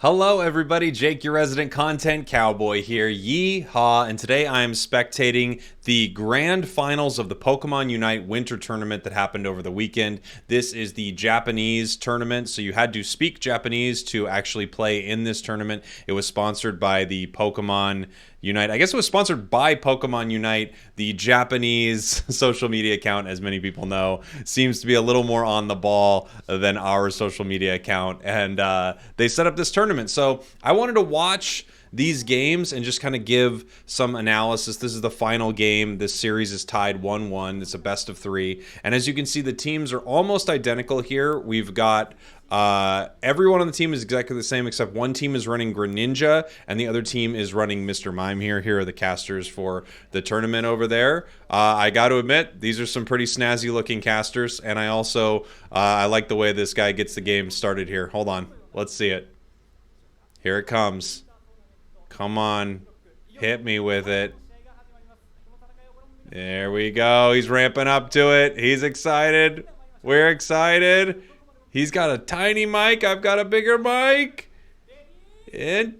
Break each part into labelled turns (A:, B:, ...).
A: Hello everybody, Jake, your resident content cowboy here, Yeehaw, and today I am spectating the grand finals of the Pokemon Unite Winter Tournament that happened over the weekend. This is the Japanese tournament, so you had to speak Japanese to actually play in this tournament. It was sponsored by the Pokemon Unite. I guess it was sponsored by Pokemon Unite. The Japanese social media account, as many people know, seems to be a little more on the ball than our social media account. And they set up this tournament. So I wanted to watch these games and just kind of give some analysis. This is the final game. This series is tied 1-1. It's a best of 3. And as you can see, the teams are almost identical here. We've got everyone on the team is exactly the same, except one team is running Greninja and the other team is running Mr. Mime here. Here are the casters for the tournament over there. I got to admit, these are some pretty snazzy looking casters, and I also I like the way this guy gets the game started here. Hold on, let's see it. Here it comes. Come on, hit me with it. There we go. He's ramping up to it. He's excited. We're excited. He's got a tiny mic. I've got a bigger mic. And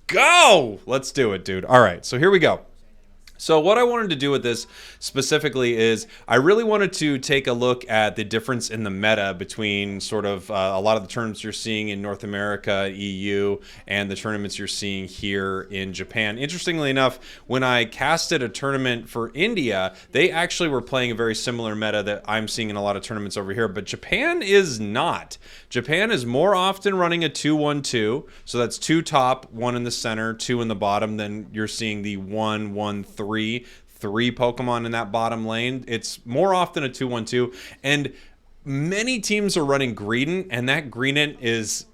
A: go! Let's do it, dude. All right, so here we go. So what I wanted to do with this specifically is I really wanted to take a look at the difference in the meta between sort of a lot of the tournaments you're seeing in North America, EU, and the tournaments you're seeing here in Japan. Interestingly enough, when I casted a tournament for India, they actually were playing a very similar meta that I'm seeing in a lot of tournaments over here, but Japan is not. Japan is more often running a 2-1-2, so that's 2 top, 1 in the center, 2 in the bottom. Then you're seeing the 1-1-3. Three Pokemon in that bottom lane. It's more often a 2-1-2, and many teams are running Greedent, and that Greedent is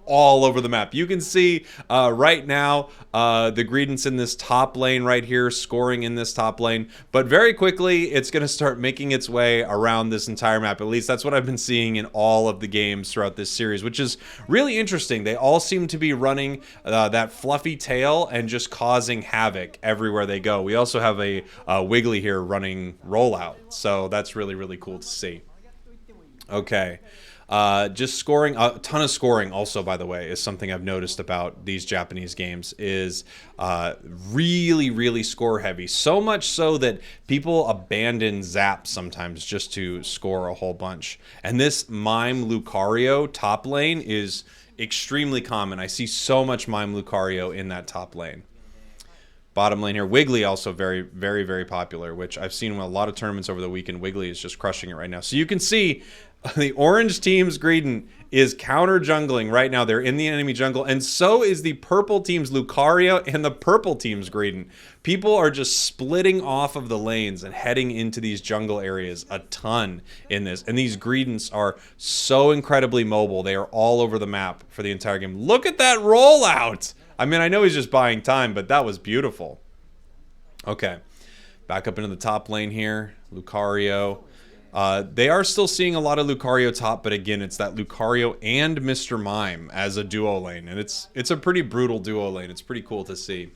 A: all over the map. You can see right now the Greedent's in this top lane right here, scoring in this top lane, but very quickly it's going to start making its way around this entire map. At least that's what I've been seeing in all of the games throughout this series, which is really interesting. They all seem to be running that fluffy tail and just causing havoc everywhere they go. We also have a Wiggly here running rollout, so that's really, really cool to see. Okay. Just scoring, a ton of scoring also, by the way, is something I've noticed about these Japanese games is really, really score heavy. So much so that people abandon Zap sometimes just to score a whole bunch. And this Mime Lucario top lane is extremely common. I see so much Mime Lucario in that top lane. Bottom lane here, Wiggly also very, very, very popular, which I've seen in a lot of tournaments over the weekend. Wiggly is just crushing it right now. So you can see the orange team's Greedent is counter jungling right now. They're in the enemy jungle, and so is the purple team's Lucario and the purple team's Greedent. People are just splitting off of the lanes and heading into these jungle areas a ton in this. And these Greedents are so incredibly mobile. They are all over the map for the entire game. Look at that rollout! I mean, I know he's just buying time, but that was beautiful. Okay, back up into the top lane here. Lucario. They are still seeing a lot of Lucario top, but again, it's that Lucario and Mr. Mime as a duo lane, and it's a pretty brutal duo lane. It's pretty cool to see.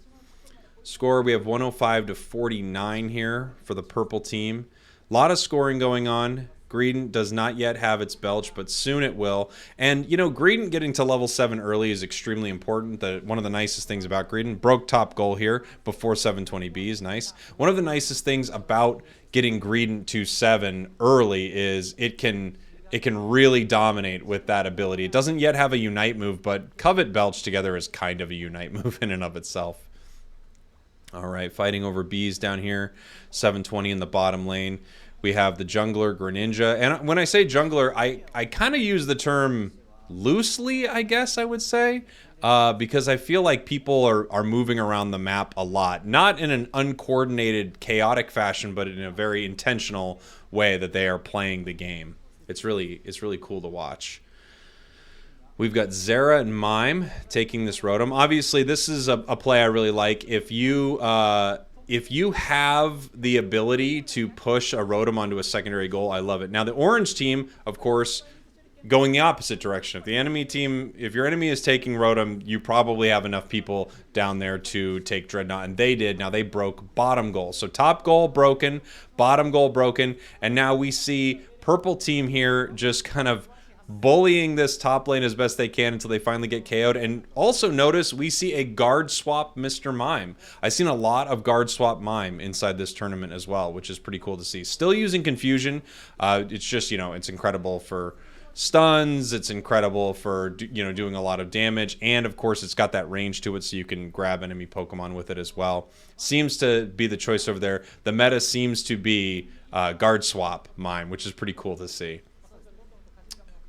A: Score, we have 105 to 49 here for the purple team. A lot of scoring going on. Greedent does not yet have its Belch, but soon it will. And, you know, Greedent getting to level 7 early is extremely important. One of the nicest things about Greedent, broke top goal here before 720B is nice. One of the nicest things about getting Greedent to 7 early is it can really dominate with that ability. It doesn't yet have a Unite move, but Covet Belch together is kind of a Unite move in and of itself. All right, fighting over bees down here. 720 in the bottom lane. We have the jungler, Greninja. And when I say jungler, I kind of use the term loosely, I guess I would say, because I feel like people are moving around the map a lot. Not in an uncoordinated, chaotic fashion, but in a very intentional way that they are playing the game. It's really cool to watch. We've got Zera and Mime taking this Rotom. Obviously, this is a play I really like. If you have the ability to push a Rotom onto a secondary goal, I love it. Now, the orange team, of course, going the opposite direction. If your enemy is taking Rotom, you probably have enough people down there to take Dreadnought, and they did. Now, they broke bottom goal. So top goal broken, bottom goal broken, and now we see purple team here just kind of bullying this top lane as best they can until they finally get KO'd. And also notice we see a guard swap Mr. Mime. I've seen a lot of guard swap Mime inside this tournament as well, which is pretty cool to see. Still using Confusion. It's just, you know, it's incredible for stuns. It's incredible for, you know, doing a lot of damage. And, of course, it's got that range to it, so you can grab enemy Pokemon with it as well. Seems to be the choice over there. The meta seems to be guard swap Mime, which is pretty cool to see.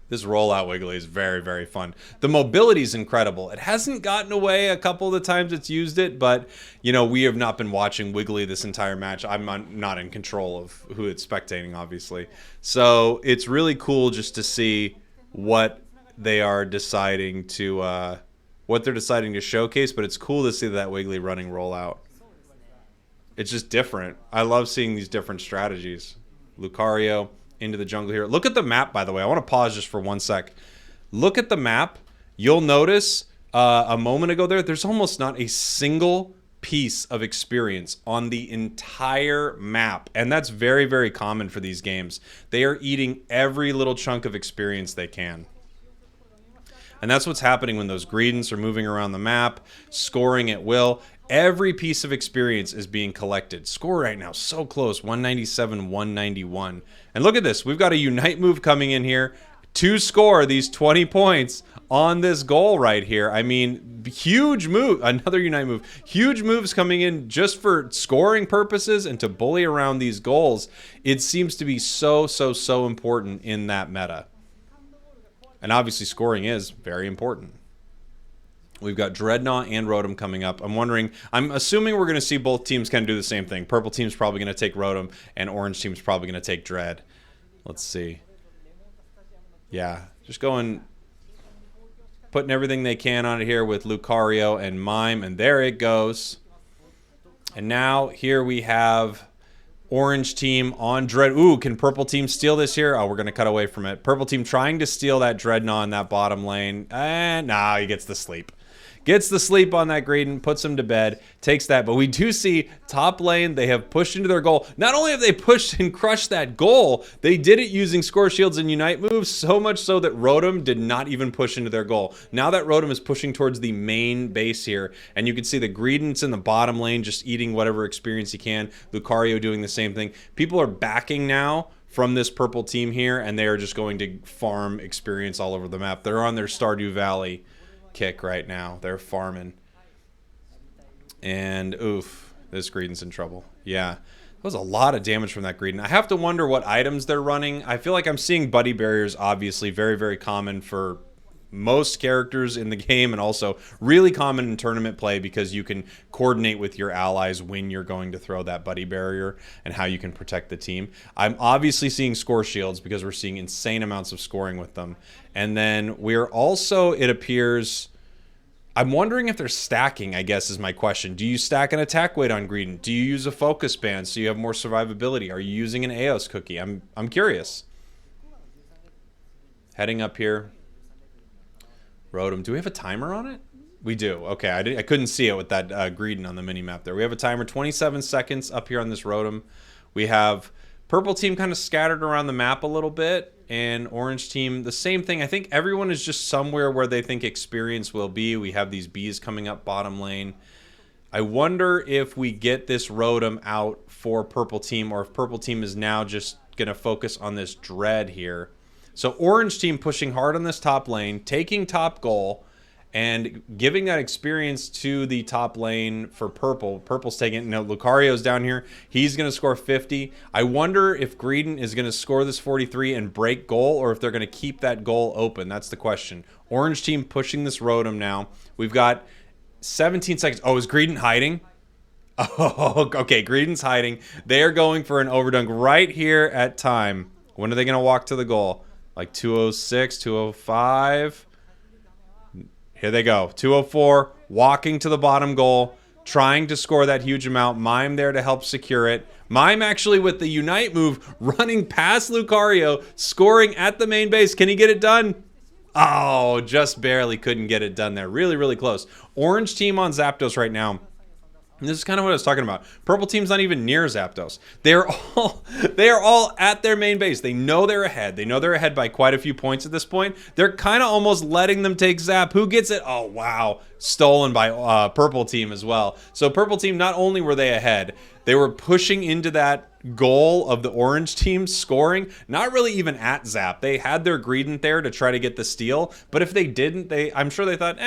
A: This rollout Wiggly is very, very fun. The mobility is incredible. It hasn't gotten away a couple of the times it's used it, but, you know, we have not been watching Wiggly this entire match. I'm not in control of who it's spectating, obviously. So it's really cool just to see what they are deciding to, showcase, but it's cool to see that Wiggly running rollout. It's just different. I love seeing these different strategies. Lucario into the jungle here. Look at the map, by the way. I want to pause just for 1 sec. Look at the map. You'll notice a moment ago there's almost not a single piece of experience on the entire map. And that's very, very common for these games. They are eating every little chunk of experience they can. And that's what's happening when those Greedents are moving around the map, scoring at will. Every piece of experience is being collected. Score right now, so close, 197, 191. And look at this. We've got a Unite move coming in here to score these 20 points on this goal right here. I mean, huge move. Another Unite move. Huge moves coming in just for scoring purposes and to bully around these goals. It seems to be so important in that meta. And obviously scoring is very important. We've got Dreadnought and Rotom coming up. I'm assuming we're going to see both teams kind of do the same thing. Purple team's probably going to take Rotom, and Orange team's probably going to take Dread. Let's see. Yeah, just putting everything they can on it here with Lucario and Mime, and there it goes. And now here we have Orange team on Dread. Ooh, can Purple team steal this here? Oh, we're going to cut away from it. Purple team trying to steal that Dreadnought in that bottom lane. And nah, he gets the sleep. Gets the sleep on that Greedent, puts him to bed, takes that. But we do see top lane, they have pushed into their goal. Not only have they pushed and crushed that goal, they did it using Score Shields and Unite moves, so much so that Rotom did not even push into their goal. Now that Rotom is pushing towards the main base here, and you can see the Greedent's in the bottom lane just eating whatever experience he can. Lucario doing the same thing. People are backing now from this purple team here, and they are just going to farm experience all over the map. They're on their Stardew Valley kick right now. They're farming. And oof, this Greedent's in trouble. Yeah, that was a lot of damage from that Greedent. I have to wonder what items they're running. I feel like I'm seeing buddy barriers, obviously very, very common for most characters in the game, and also really common in tournament play because you can coordinate with your allies when you're going to throw that buddy barrier and how you can protect the team. I'm obviously seeing Score Shields because we're seeing insane amounts of scoring with them. And then we're also, it appears, I'm wondering if they're stacking, I guess is my question. Do you stack an attack weight on Greedent? Do you use a focus band so you have more survivability? Are you using an Eos cookie? I'm curious. Heading up here. Rotom. Do we have a timer on it? We do. Okay, I couldn't see it with that Greedent on the mini-map there. We have a timer, 27 seconds up here on this Rotom. We have purple team kind of scattered around the map a little bit, and orange team, the same thing. I think everyone is just somewhere where they think experience will be. We have these bees coming up bottom lane. I wonder if we get this Rotom out for purple team, or if purple team is now just going to focus on this Dread here. So orange team pushing hard on this top lane, taking top goal, and giving that experience to the top lane for purple. Purple's taking it. You know, Lucario's down here. He's going to score 50. I wonder if Greedent is going to score this 43 and break goal, or if they're going to keep that goal open. That's the question. Orange team pushing this Rotom now. We've got 17 seconds. Oh, is Greedent hiding? Oh, okay. Greedent's hiding. They are going for an overdunk right here at time. When are they going to walk to the goal? Like 206, 205. Here they go. 204, walking to the bottom goal, trying to score that huge amount. Mime there to help secure it. Mime actually with the Unite move, running past Lucario, scoring at the main base. Can he get it done? Oh, just barely couldn't get it done there. Really, really close. Orange team on Zapdos right now. And this is kind of what I was talking about. Purple team's not even near Zapdos. They are all at their main base. They know they're ahead. They know they're ahead by quite a few points at this point. They're kind of almost letting them take Zap. Who gets it? Oh, wow. Stolen by purple team as well. So purple team, not only were they ahead, they were pushing into that goal of the orange team scoring, not really even at Zap. They had their Greedent there to try to get the steal, but if they didn't, I'm sure they thought,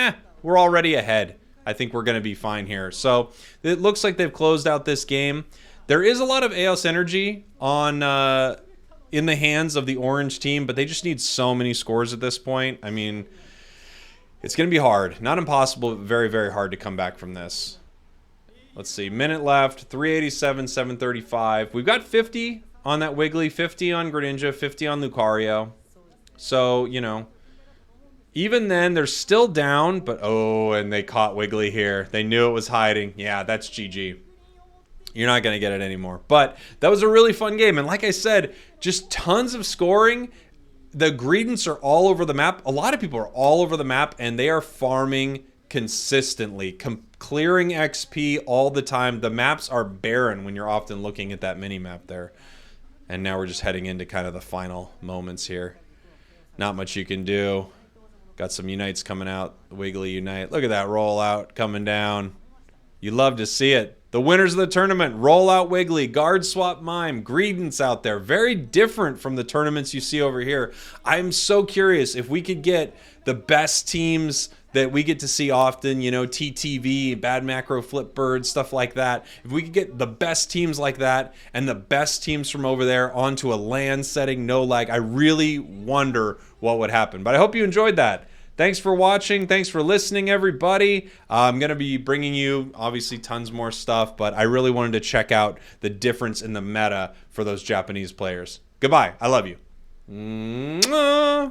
A: we're already ahead. I think we're going to be fine here. So it looks like they've closed out this game. There is a lot of Eos energy on in the hands of the orange team, but they just need so many scores at this point. I mean, it's going to be hard. Not impossible, but very, very hard to come back from this. Let's see. Minute left. 387, 735. We've got 50 on that Wiggly, 50 on Greninja, 50 on Lucario. So, you know, even then, they're still down, but oh, and they caught Wiggly here. They knew it was hiding. Yeah, that's GG. You're not going to get it anymore. But that was a really fun game. And like I said, just tons of scoring. The Greedents are all over the map. A lot of people are all over the map, and they are farming consistently, clearing XP all the time. The maps are barren when you're often looking at that mini-map there. And now we're just heading into kind of the final moments here. Not much you can do. Got some Unites coming out. Wiggly Unite. Look at that rollout coming down. You love to see it. The winners of the tournament, Rollout Wiggly, Guard Swap Mime, Greedents out there. Very different from the tournaments you see over here. I'm so curious if we could get the best teams that we get to see often, you know, TTV, Bad Macro, Flipbird, stuff like that. If we could get the best teams like that and the best teams from over there onto a LAN setting, no lag, I really wonder what would happen. But I hope you enjoyed that. Thanks for watching. Thanks for listening, everybody. I'm going to be bringing you, obviously, tons more stuff, but I really wanted to check out the difference in the meta for those Japanese players. Goodbye. I love you. Mwah.